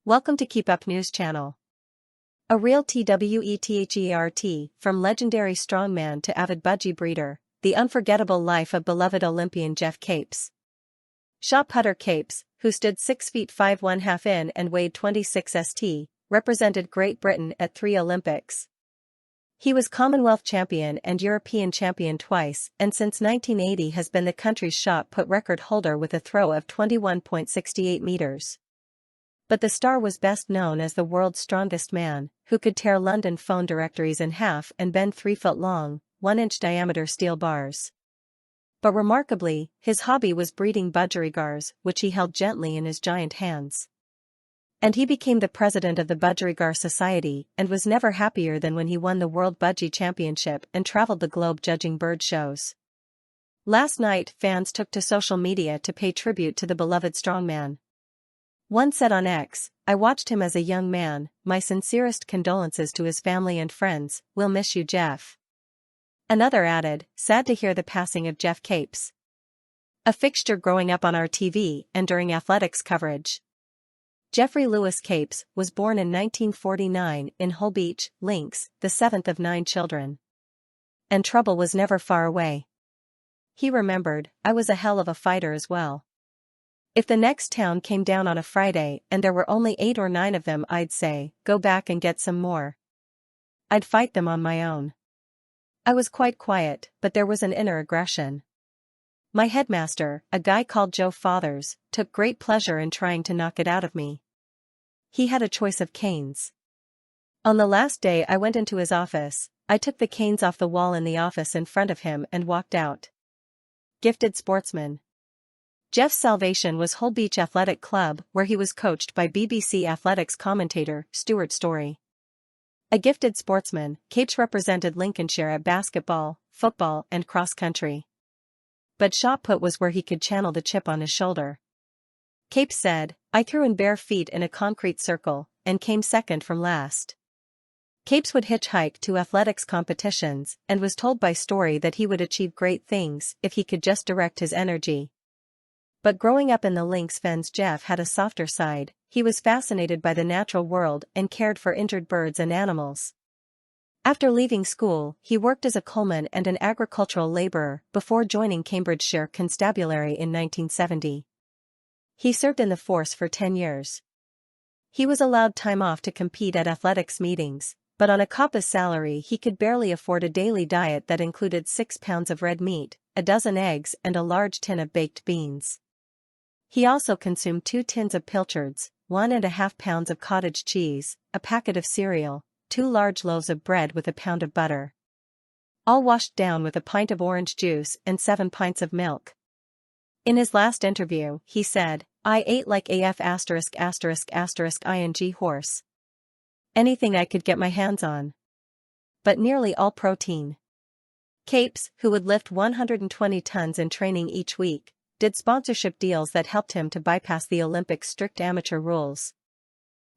Welcome to KEEPUP News Channel. A real TWEETHEART, from legendary strongman to avid budgie breeder, the unforgettable life of beloved Olympian Geoff Capes. Shot putter Capes, who stood 6 feet 5 1/2 in and weighed 26 st, represented Great Britain at 3 Olympics. He was Commonwealth champion and European champion twice, and since 1980 has been the country's shot put record holder with a throw of 21.68 meters. But the star was best known as the world's strongest man, who could tear London phone directories in half and bend 3-foot-long, 1-inch diameter steel bars. But remarkably, his hobby was breeding budgerigars, which he held gently in his giant hands. And he became the president of the Budgerigar Society and was never happier than when he won the World Budgie Championship and traveled the globe judging bird shows. Last night, fans took to social media to pay tribute to the beloved strongman. One said on X, "I watched him as a young man, my sincerest condolences to his family and friends, we'll miss you, Geoff." Another added, "Sad to hear the passing of Geoff Capes. A fixture growing up on our TV and during athletics coverage." Geoffrey Lewis Capes was born in 1949 in Holbeach, Lincs, the 7th of 9 children. And trouble was never far away. He remembered, "I was a hell of a fighter as well. If the next town came down on a Friday and there were only 8 or 9 of them, I'd say, go back and get some more. I'd fight them on my own. I was quite quiet, but there was an inner aggression. My headmaster, a guy called Joe Fathers, took great pleasure in trying to knock it out of me. He had a choice of canes. On the last day I went into his office, I took the canes off the wall in the office in front of him and walked out." Gifted sportsman. Geoff's salvation was Holbeach Athletic Club, where he was coached by BBC athletics commentator Stuart Story. A gifted sportsman, Capes represented Lincolnshire at basketball, football and cross-country. But shot put was where he could channel the chip on his shoulder. Capes said, "I threw in bare feet in a concrete circle, and came second from last." Capes would hitchhike to athletics competitions and was told by Story that he would achieve great things if he could just direct his energy. But growing up in the Lincs fens, Geoff had a softer side. He was fascinated by the natural world and cared for injured birds and animals. After leaving school, he worked as a coalman and an agricultural laborer before joining Cambridgeshire Constabulary in 1970. He served in the force for 10 years. He was allowed time off to compete at athletics meetings, but on a coppa's salary he could barely afford a daily diet that included 6 pounds of red meat, a dozen eggs and a large tin of baked beans. He also consumed 2 tins of pilchards, 1.5 pounds of cottage cheese, a packet of cereal, 2 large loaves of bread with a pound of butter. All washed down with a pint of orange juice and 7 pints of milk. In his last interview, he said, "I ate like AF *****ing horse. Anything I could get my hands on. But nearly all protein." Capes, who would lift 120 tons in training each week, did sponsorship deals that helped him to bypass the Olympics' strict amateur rules.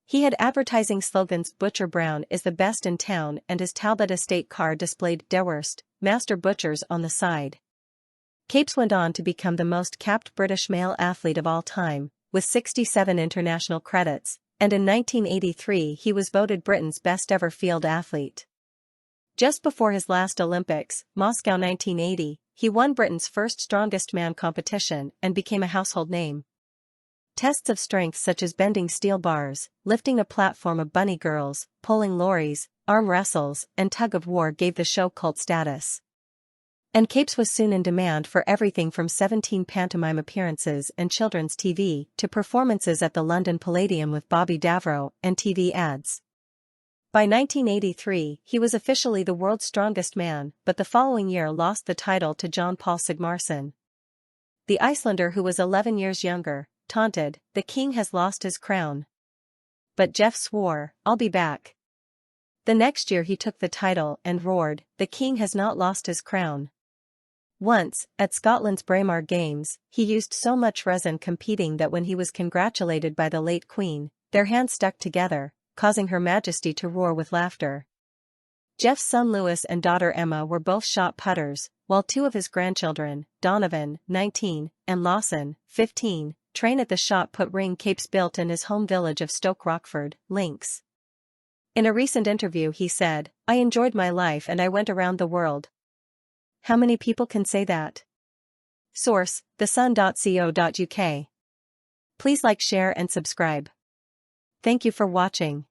He had advertising slogans "Butcher Brown is the best in town" and his Talbot estate car displayed "De Worst, Master Butchers" on the side. Capes went on to become the most capped British male athlete of all time, with 67 international credits, and in 1983 he was voted Britain's best ever field athlete. Just before his last Olympics, Moscow 1980, he won Britain's first strongest man competition and became a household name. Tests of strength such as bending steel bars, lifting a platform of bunny girls, pulling lorries, arm wrestles, and tug-of-war gave the show cult status. And Capes was soon in demand for everything from 17 pantomime appearances and children's TV to performances at the London Palladium with Bobby Davro and TV ads. By 1983, he was officially the world's strongest man, but the following year lost the title to John Paul Sigmarsson. The Icelander, who was 11 years younger, taunted, "The king has lost his crown." But Geoff swore, "I'll be back." The next year he took the title and roared, "The king has not lost his crown." Once, at Scotland's Braemar Games, he used so much resin competing that when he was congratulated by the late Queen, their hands stuck together, causing Her Majesty to roar with laughter. Geoff's son Lewis and daughter Emma were both shot putters, while 2 of his grandchildren, Donovan, 19, and Lawson, 15, train at the shot put ring Capes built in his home village of Stoke Rockford, Links. In a recent interview he said, "I enjoyed my life and I went around the world." How many people can say that? Source: thesun.co.uk. Please like, share and subscribe. Thank you for watching.